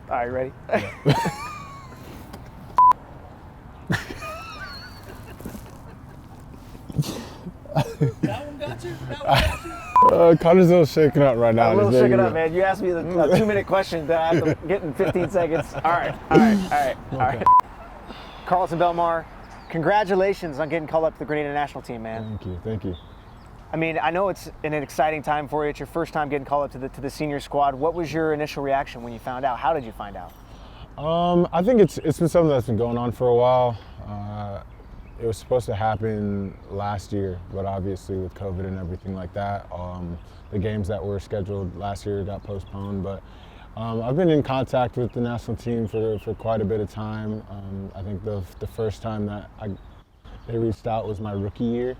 All right, ready? Yeah. That one got you? That one got you? Connor's a little shaken up right now. A little shaken up, man. You asked me the 2-minute question that I have to get in 15 seconds. All right. Kharlton, Belmar, congratulations on getting called up to the Grenada national team, man. Thank you. I mean, I know it's an exciting time for you. It's your first time getting called up to the senior squad. What was your initial reaction when you found out? How did you find out? I think it's been something that's been going on for a while. It was supposed to happen last year, but obviously with COVID and everything like that, the games that were scheduled last year got postponed. But I've been in contact with the national team for quite a bit of time. I think the first time that they reached out was my rookie year,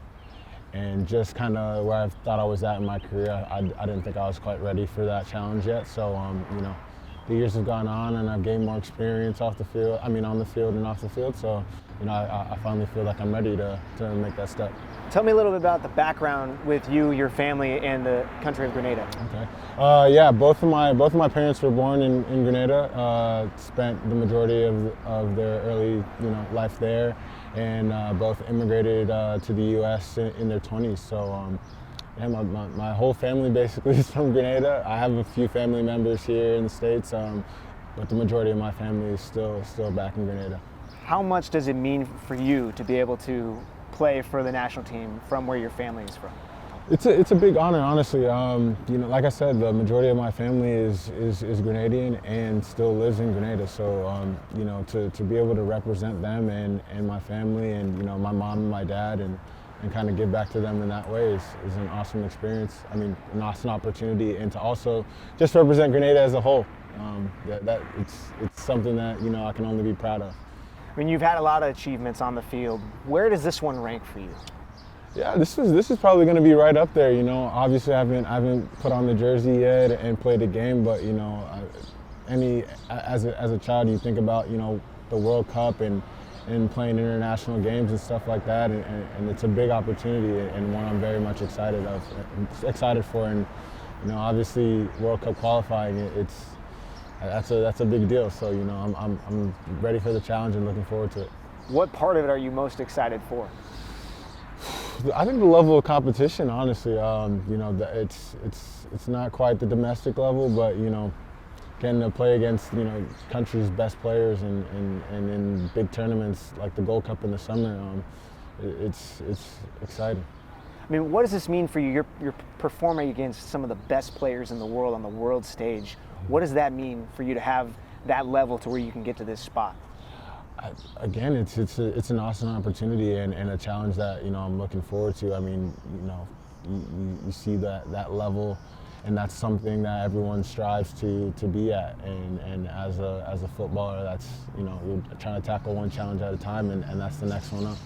and just kind of where I thought I was at in my career, I didn't think I was quite ready for that challenge yet. So the years have gone on, and I've gained more experience on the field and off the field. So I finally feel like I'm ready to make that step. Tell me a little bit about the background with you, your family, and the country of Grenada. Okay. Yeah, both of my parents were born in Grenada. Spent the majority of their early life there, and both immigrated to the U.S. in their 20s. So yeah, my whole family basically is from Grenada. I have a few family members here in the States, but the majority of my family is still back in Grenada. How much does it mean for you to be able to play for the national team from where your family is from? It's a big honor, honestly. Like I said, the majority of my family is Grenadian and still lives in Grenada. So to be able to represent them and my family and my mom and my dad and kind of give back to them in that way is an awesome experience. I mean, an awesome opportunity, and to also just represent Grenada as a whole. It's something that I can only be proud of. I mean, you've had a lot of achievements on the field. Where does this one rank for you? Yeah, this is probably going to be right up there. Obviously I haven't put on the jersey yet and played a game, but as a child you think about the World Cup and playing international games and stuff like that, and it's a big opportunity and one I'm very much excited for. And obviously World Cup qualifying, that's a big deal. So I'm ready for the challenge and looking forward to it. What part of it are you most excited for? I think the level of competition, honestly. It's not quite the domestic level, but getting to play against country's best players and in big tournaments like the Gold Cup in the summer, it's exciting. I mean, what does this mean for you? You're performing against some of the best players in the world on the world stage. What does that mean for you to have that level to where you can get to this spot? Again, it's an awesome opportunity and a challenge that I'm looking forward to. I mean, you see that level, and that's something that everyone strives to be at. And as a footballer, that's you're trying to tackle one challenge at a time, and that's the next one up.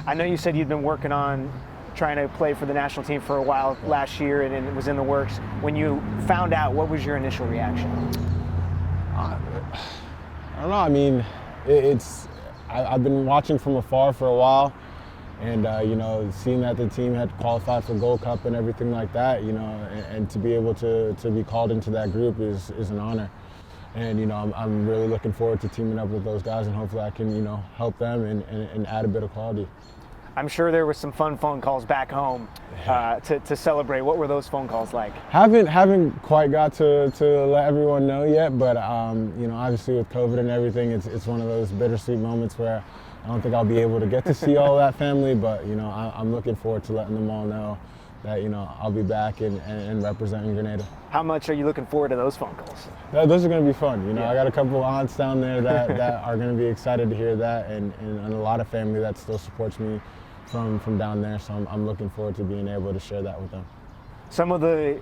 I know you said you'd been working on trying to play for the national team for a while last year, and it was in the works. When you found out, what was your initial reaction? I don't know. I mean, I've been watching from afar for a while, and seeing that the team had qualified for Gold Cup and everything like that, and to be able to be called into that group is an honor. And I'm really looking forward to teaming up with those guys, and hopefully I can help them and add a bit of quality. I'm sure there were some fun phone calls back home to celebrate. What were those phone calls like? Haven't quite got to let everyone know yet, but obviously with COVID and everything, it's one of those bittersweet moments where I don't think I'll be able to get to see all that family, but I'm looking forward to letting them all know that I'll be back and representing Grenada. How much are you looking forward to those phone calls? Those are going to be fun. I got a couple of aunts down there that are going to be excited to hear that, and a lot of family that still supports me from down there, so I'm looking forward to being able to share that with them. Some of the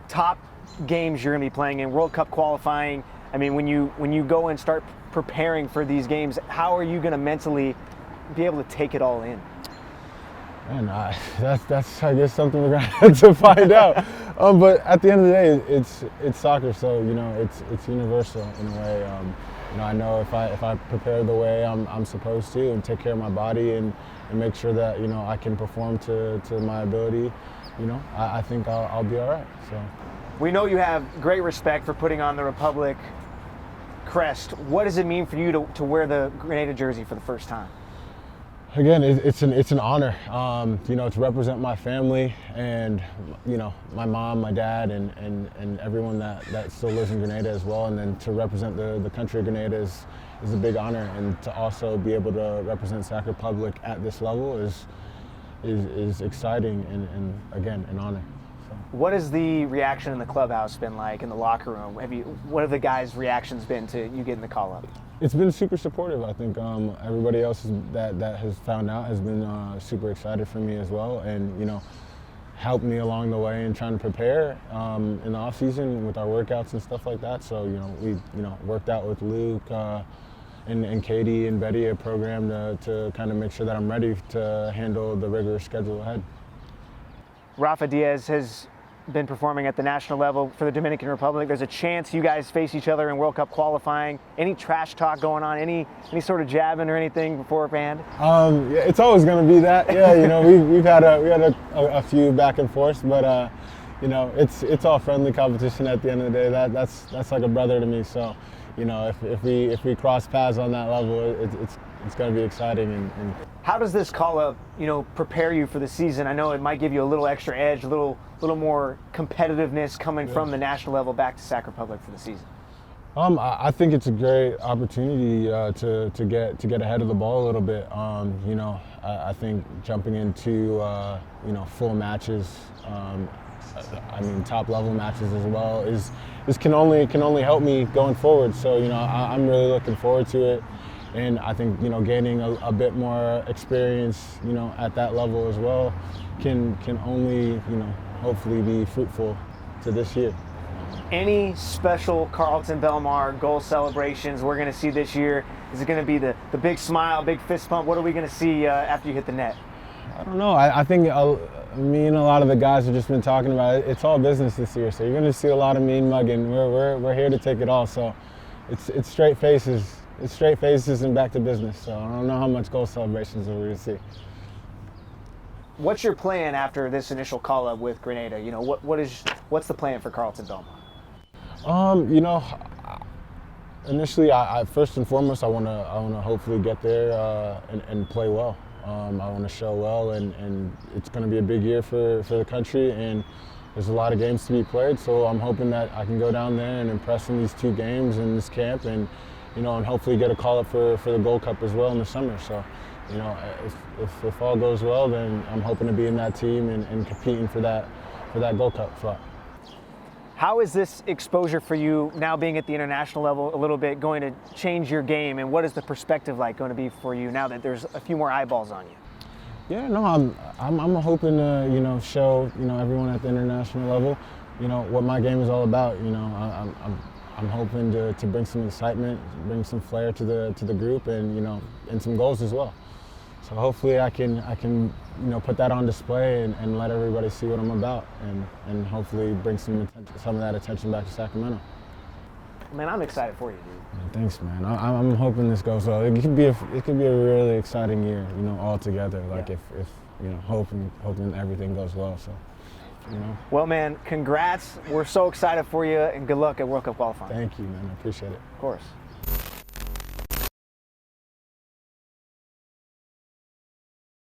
top games you're going to be playing in, World Cup qualifying, I mean, when you go and start preparing for these games, how are you going to mentally be able to take it all in? Man, that's I guess something we're going to have to find out. But at the end of the day, it's soccer, so it's universal in a way. I know if I prepare the way I'm supposed to and take care of my body and make sure that I can perform to my ability, I think I'll be all right. So we know you have great respect for putting on the Republic crest. What does it mean for you to wear the Grenada jersey for the first time? Again, it's an honor, to represent my family and, my mom, my dad, and everyone that still lives in Grenada as well. And then to represent the country of Grenada is a big honor. And to also be able to represent Sac Republic at this level is exciting and again, an honor. So. What has the reaction in the clubhouse been like, in the locker room? What have the guys' reactions been to you getting the call up? It's been super supportive. I think everybody else that has found out has been super excited for me as well, and helped me along the way in trying to prepare in the off season with our workouts and stuff like that. So we worked out with Luke and Katie and Betty a program to kind of make sure that I'm ready to handle the rigorous schedule ahead. Rafa Diaz has been performing at the national level for the Dominican Republic. There's a chance you guys face each other in World Cup qualifying. Any trash talk going on? Any sort of jabbing or anything beforehand? Yeah, it's always going to be that. Yeah, we've had a few back and forth, but it's all friendly competition at the end of the day. That's like a brother to me. So, if we cross paths on that level, it's going to be exciting. And how does this call up, prepare you for the season? I know it might give you a little extra edge, a little more competitiveness coming from the national level back to Sac Republic for the season. I think it's a great opportunity to get ahead of the ball a little bit. I think jumping into full matches, top level matches as well can only help me going forward. So I'm really looking forward to it. And I think gaining a bit more experience at that level as well can only hopefully be fruitful to this year. Any special Kharlton Belmar goal celebrations we're going to see this year? Is it going to be the big smile, big fist pump? What are we going to see after you hit the net? I don't know. I think me and a lot of the guys have just been talking about it. It's all business this year, so you're going to see a lot of mean mugging. We're here to take it all. So it's straight faces. It's straight faces and back to business. So I don't know how much goal celebrations we're going to see. What's your plan after this initial call up with Grenada? What's the plan for Kharlton Belmar? Initially, I first and foremost, I want to hopefully get there and play well. I want to show well, and it's going to be a big year for the country, and there's a lot of games to be played. So I'm hoping that I can go down there and impress in these 2 games in this camp, and hopefully get a call up for the Gold Cup as well in the summer. So, if all goes well, then I'm hoping to be in that team and competing for that Gold Cup spot. How is this exposure for you now being at the international level a little bit going to change your game, and what is the perspective like going to be for you now that there's a few more eyeballs on you? Yeah, no, I'm hoping to show everyone at the international level what my game is all about. I'm hoping to bring some excitement, bring some flair to the group, and some goals as well. So hopefully I can put that on display and let everybody see what I'm about, and hopefully bring some of that attention back to Sacramento. Man, I'm excited for you, dude. Thanks, man. I'm hoping this goes well. It could be a really exciting year, all together. Like if hoping everything goes well. So. Well, man, congrats. We're so excited for you, and good luck at World Cup qualifying. Thank you, man. I appreciate it. Of course.